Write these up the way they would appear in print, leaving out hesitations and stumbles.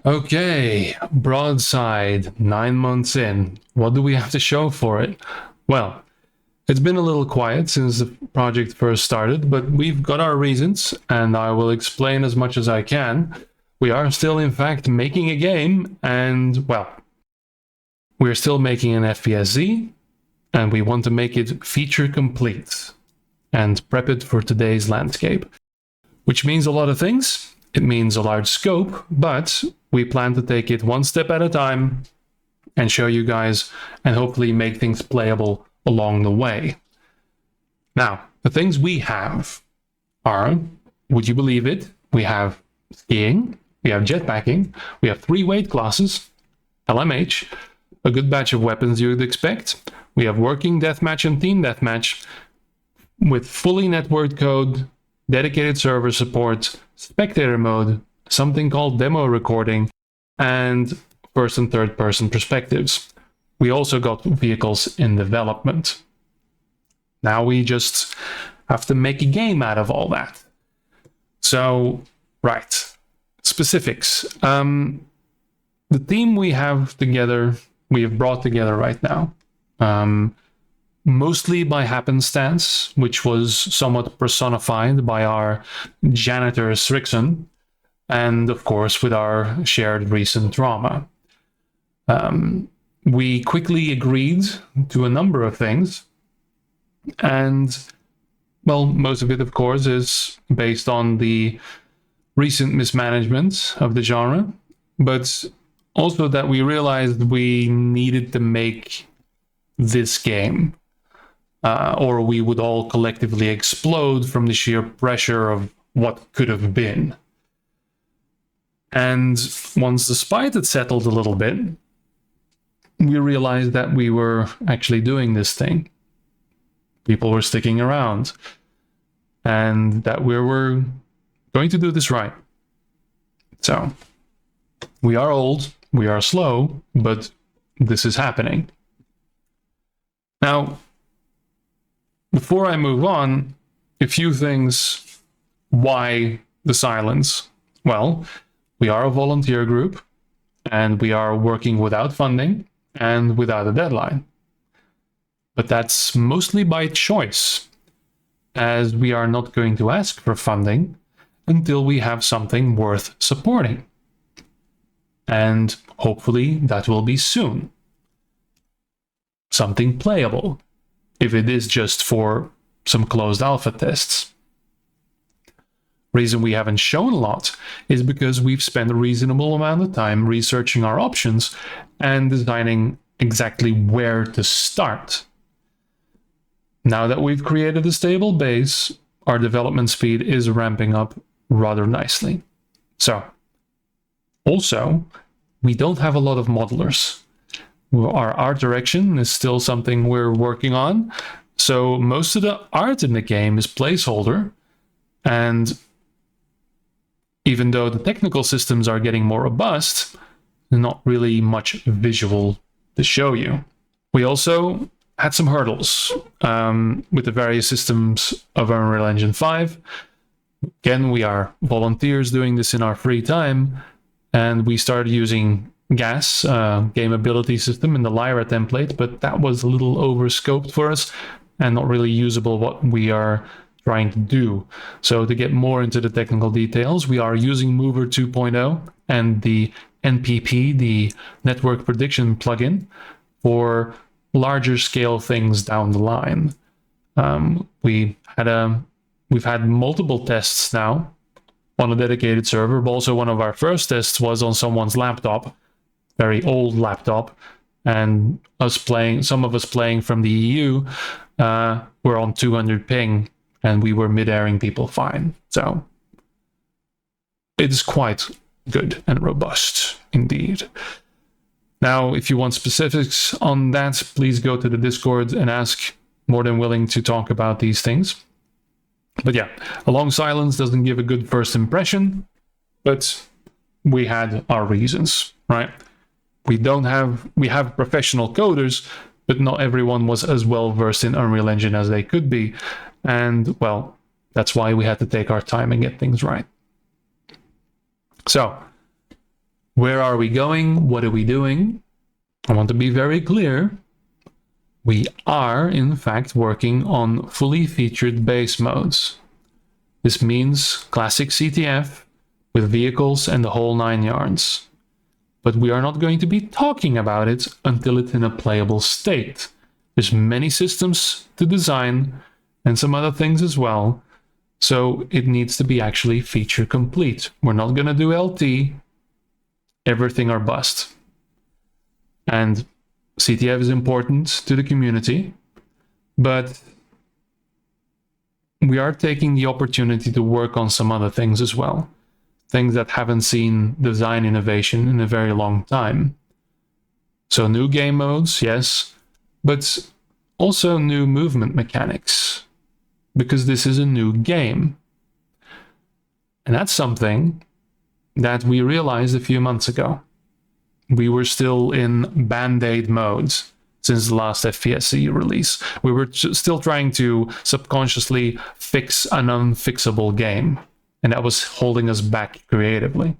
Okay, Broadside, 9 months in. What do we have to show for it? Well, it's been a little quiet since the project first started, but we've got our reasons, and I will explain as much as I can. We are still, in fact, making a game, and, well, we're still making an FPSZ, and we want to make it feature complete and prep it for today's landscape, which means a lot of things. It means a large scope, but we plan to take it one step at a time and show you guys and hopefully make things playable along the way. Now, the things we have are, would you believe it, we have skiing, we have jetpacking, we have 3 weight classes, LMH, a good batch of weapons you would expect, we have working deathmatch and team deathmatch with fully networked code, dedicated server support, spectator mode, something called demo recording, and first and third person perspectives. We also got vehicles in development. Now we just have to make a game out of all that. So, right, specifics. The team we have brought together right now, mostly by happenstance, which was somewhat personified by our janitor Strixon, and of course with our shared recent drama. We quickly agreed to a number of things, and, well, most of it, of course, is based on the recent mismanagement of the genre, but also that we realized we needed to make this game. Or we would all collectively explode from the sheer pressure of what could have been. And once the spite had settled a little bit, we realized that we were actually doing this thing. People were sticking around, and that we were going to do this right. So, we are old, we are slow, but this is happening. Now, before I move on, a few things. Why the silence? Well, we are a volunteer group, and we are working without funding and without a deadline. But that's mostly by choice, as we are not going to ask for funding until we have something worth supporting. And hopefully that will be soon. Something playable, if it is just for some closed alpha tests. Reason we haven't shown a lot is because we've spent a reasonable amount of time researching our options and designing exactly where to start. Now that we've created a stable base, our development speed is ramping up rather nicely. So, also, we don't have a lot of modelers. Our art direction is still something we're working on, so most of the art in the game is placeholder, and even though the technical systems are getting more robust, not really much visual to show you. We also had some hurdles with the various systems of Unreal Engine 5. Again, we are volunteers doing this in our free time, and we started using GAS, game ability system, in the Lyra template, but that was a little over-scoped for us and not really usable what we are trying to do. So to get more into the technical details, we are using Mover 2.0 and the NPP, the Network Prediction plugin, for larger scale things down the line. We've had multiple tests now on a dedicated server, but also one of our first tests was on someone's laptop, very old laptop, and some of us playing from the EU were on 200 ping, and we were mid-airing people fine. So it is quite good and robust indeed. Now, if you want specifics on that, please go to the Discord and ask. More than willing to talk about these things. But yeah, a long silence doesn't give a good first impression, but we had our reasons, right? We have professional coders, but not everyone was as well versed in Unreal Engine as they could be. And, well, that's why we had to take our time and get things right. So, Where are we going? What are we doing? I want to be very clear. We are, in fact, working on fully featured base modes. This means classic CTF with vehicles and the whole 9 yards. But we are not going to be talking about it until it's in a playable state. There's many systems to design and some other things as well, so it needs to be actually feature complete. We're not going to do LT, everything or bust. And CTF is important to the community, but we are taking the opportunity to work on some other things as well. Things that haven't seen design innovation in a very long time. So new game modes, yes, but also new movement mechanics, because this is a new game. And that's something that we realized a few months ago. We were still in band-aid modes since the last FPSC release. We were still trying to subconsciously fix an unfixable game, and that was holding us back creatively.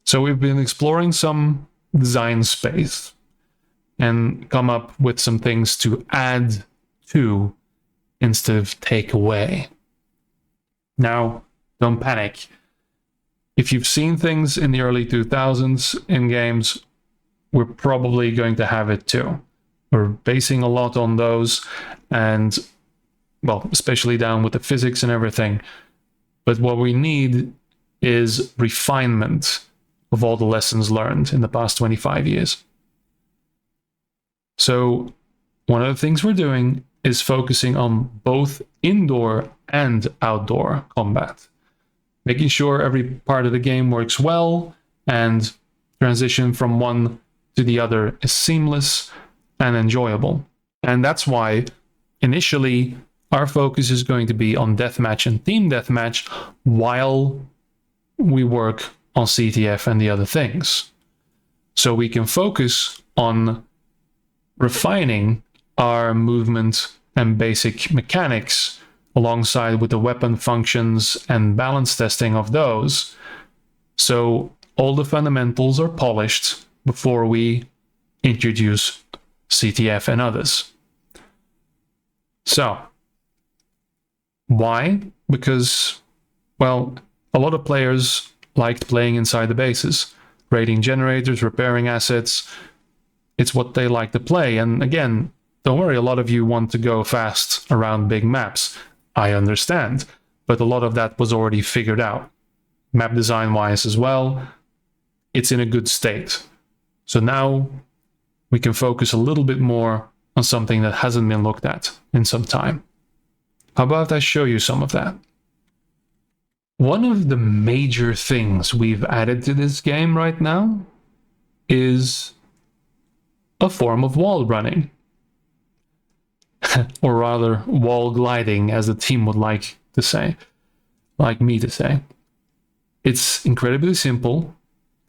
So we've been exploring some design space and come up with some things to add to instead of take away. Now, don't panic. If you've seen things in the early 2000s in games, we're probably going to have it too. We're basing a lot on those, and, well, especially down with the physics and everything. But what we need is refinement of all the lessons learned in the past 25 years. So one of the things we're doing is focusing on both indoor and outdoor combat, making sure every part of the game works well and transition from one to the other is seamless and enjoyable. And that's why initially our focus is going to be on deathmatch and team deathmatch while we work on CTF and the other things. So we can focus on refining our movement and basic mechanics alongside with the weapon functions and balance testing of those. So all the fundamentals are polished before we introduce CTF and others. So, why? Because, well, a lot of players liked playing inside the bases, raiding generators, repairing assets. It's what they like to play. And again, don't worry, a lot of you want to go fast around big maps. I understand. But a lot of that was already figured out. Map design-wise as well, it's in a good state. So now we can focus a little bit more on something that hasn't been looked at in some time. How about I show you some of that? One of the major things we've added to this game right now is a form of wall running. Or rather, wall gliding, as the team would like to say, like me to say. It's incredibly simple,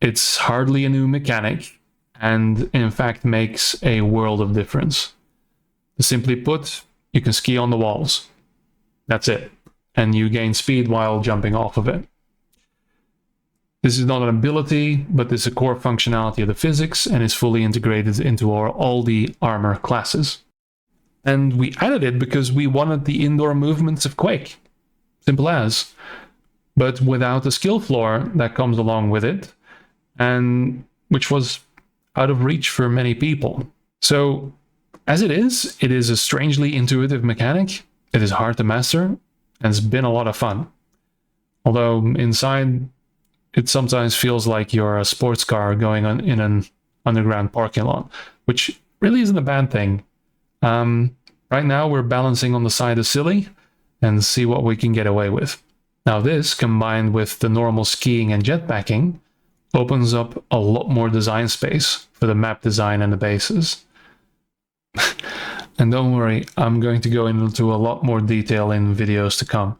it's hardly a new mechanic, and in fact makes a world of difference. Simply put, you can ski on the walls. That's it. And you gain speed while jumping off of it. This is not an ability, but this is a core functionality of the physics and is fully integrated into all the armor classes. And we added it because we wanted the indoor movements of Quake. Simple as. But without the skill floor that comes along with it, and which was out of reach for many people. So, as it is a strangely intuitive mechanic. It is hard to master, and it's been a lot of fun. Although inside, it sometimes feels like you're a sports car going on in an underground parking lot, which really isn't a bad thing. Right now, we're balancing on the side of silly and see what we can get away with. Now this, combined with the normal skiing and jetpacking, opens up a lot more design space for the map design and the bases. And don't worry, I'm going to go into a lot more detail in videos to come.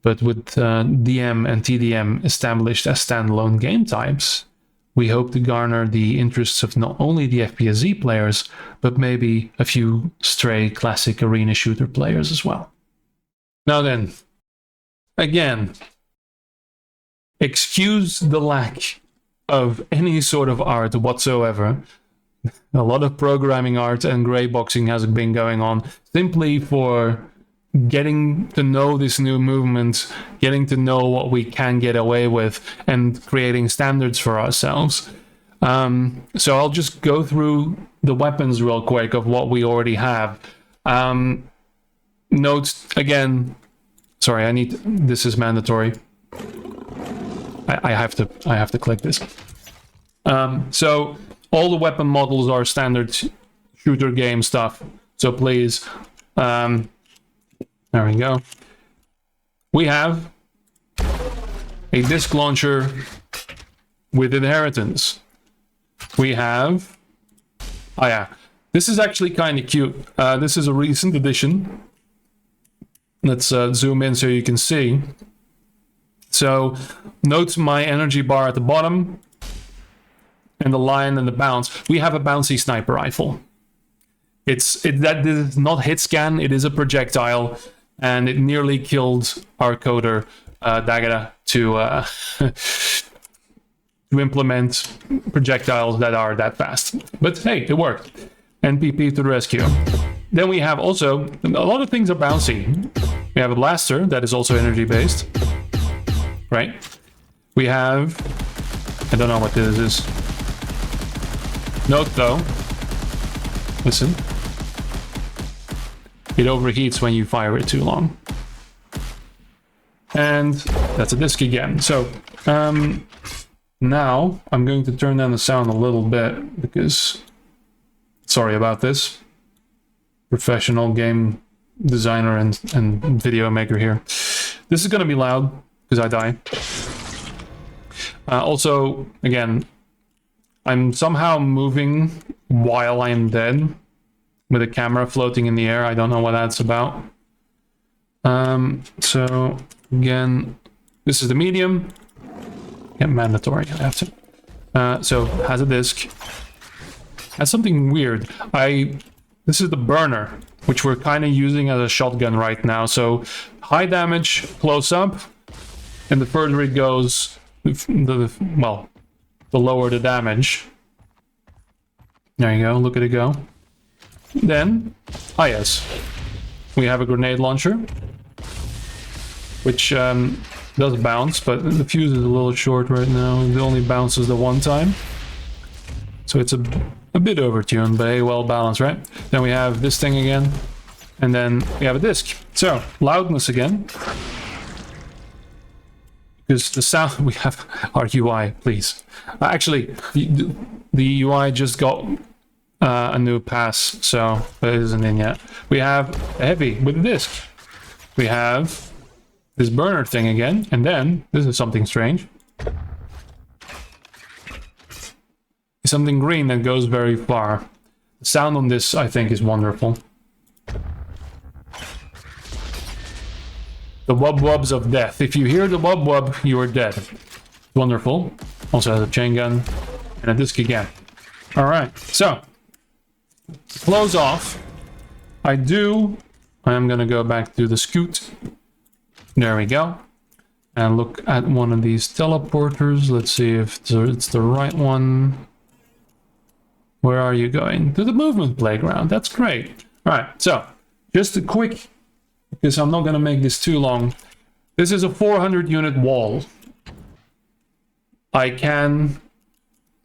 But with DM and TDM established as standalone game types, we hope to garner the interests of not only the FPSZ players, but maybe a few stray classic arena shooter players as well. Now then, again, excuse the lack of any sort of art whatsoever. A lot of programming art and gray boxing has been going on simply for getting to know this new movement, getting to know what we can get away with, and creating standards for ourselves. So I'll just go through the weapons real quick of what we already have. Note again. Sorry, this is mandatory. I have to click this. So all the weapon models are standard shooter game stuff. So please, there we go. We have a disc launcher with inheritance. We have, oh yeah, this is actually kind of cute. This is a recent addition. Let's zoom in so you can see. So note my energy bar at the bottom and the line and the bounce. We have a bouncy sniper rifle. That is not hit scan, it is a projectile, and it nearly killed our coder, Dagada, to implement projectiles that are that fast. But hey, it worked. NPP to the rescue. Then we have also, a lot of things are bouncy. We have a blaster that is also energy based, right? We have, I don't know what this is. Note though, listen, it overheats when you fire it too long. And that's a disc again. So now I'm going to turn down the sound a little bit because, sorry about this, professional game designer and video maker here. This is going to be loud because I die. Also, again, I'm somehow moving while I'm dead with a camera floating in the air. I don't know what that's about. So again, this is the medium. Yeah, mandatory, I have to. So has a disc. Has something weird. This is the burner, which we're kind of using as a shotgun right now. So high damage, close up, and the further it goes, the lower the damage. There you go, look at it go. Then, yes, we have a grenade launcher, which does bounce, but the fuse is a little short right now. It only bounces the one time. So it's a bit overtuned, but hey, well balanced, right? Then we have this thing again, and then we have a disc. So, loudness again. Because the sound, we have our UI, please. Actually, the UI just got a new pass, so but it isn't in yet. We have a heavy with a disc. We have this burner thing again, and then this is something strange. Something green that goes very far. The sound on this, I think, is wonderful. The wub-wubs of death. If you hear the wub-wub, you are dead. Wonderful. Also has a chain gun and a disc again. Alright, so to close off, I am gonna go back to the scoot. There we go. And look at one of these teleporters. Let's see if it's the right one. Where are you going? To the movement playground. That's great. All right, so just a quick, because I'm not going to make this too long. This is a 400 unit wall. I can,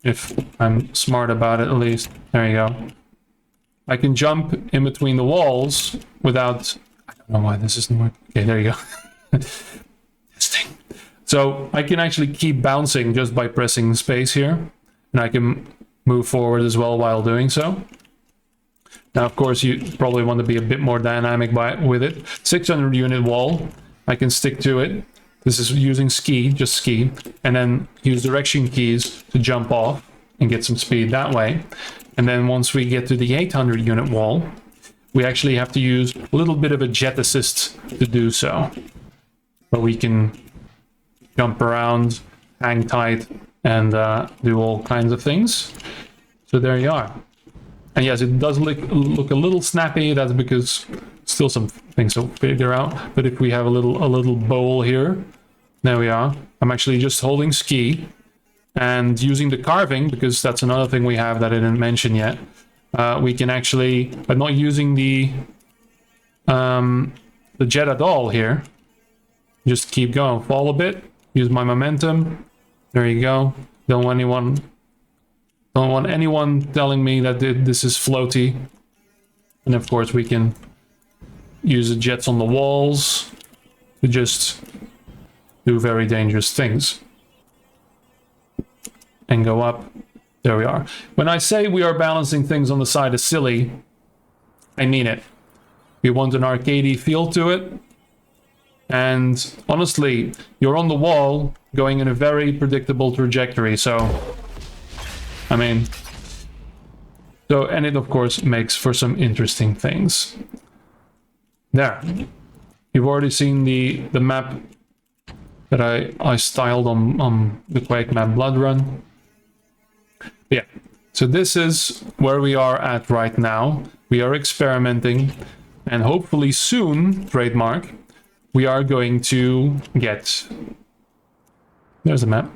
if I'm smart about it at least, there you go. I can jump in between the walls without, I don't know why this isn't working. Okay, there you go. This thing. So I can actually keep bouncing just by pressing space here. And I can move forward as well while doing so. Now, of course, you probably want to be a bit more dynamic with it. 600 unit wall. I can stick to it. This is using just ski, and then use direction keys to jump off and get some speed that way. And then once we get to the 800 unit wall, we actually have to use a little bit of a jet assist to do so. But we can jump around, hang tight, and do all kinds of things. So there you are. And yes, it does look a little snappy. That's because still some things to figure out. But if we have a little bowl here, there we are. I'm actually just holding ski, And using the carving, because that's another thing we have that I didn't mention yet, we can actually, by not using the jet at all here, just keep going, fall a bit, use my momentum. There you go. Don't want anyone telling me that this is floaty. And of course we can use the jets on the walls to just do very dangerous things. And go up. There we are. When I say we are balancing things on the side of silly, I mean it. We want an arcadey feel to it. And honestly, you're on the wall going in a very predictable trajectory. So, I mean, and it of course makes for some interesting things. There. You've already seen the map that I styled on the Quake map Blood Run. Yeah, so this is where we are at right now. We are experimenting, and hopefully soon, trademark, we are going to get... There's a map.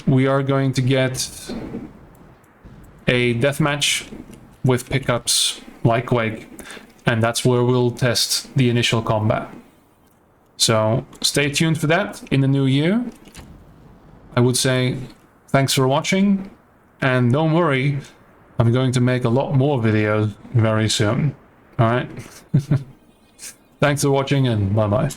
We are going to get a deathmatch with pickups like Quake, and that's where we'll test the initial combat. So stay tuned for that in the new year. I would say thanks for watching, and don't worry, I'm going to make a lot more videos very soon. Alright? Thanks for watching, and bye-bye.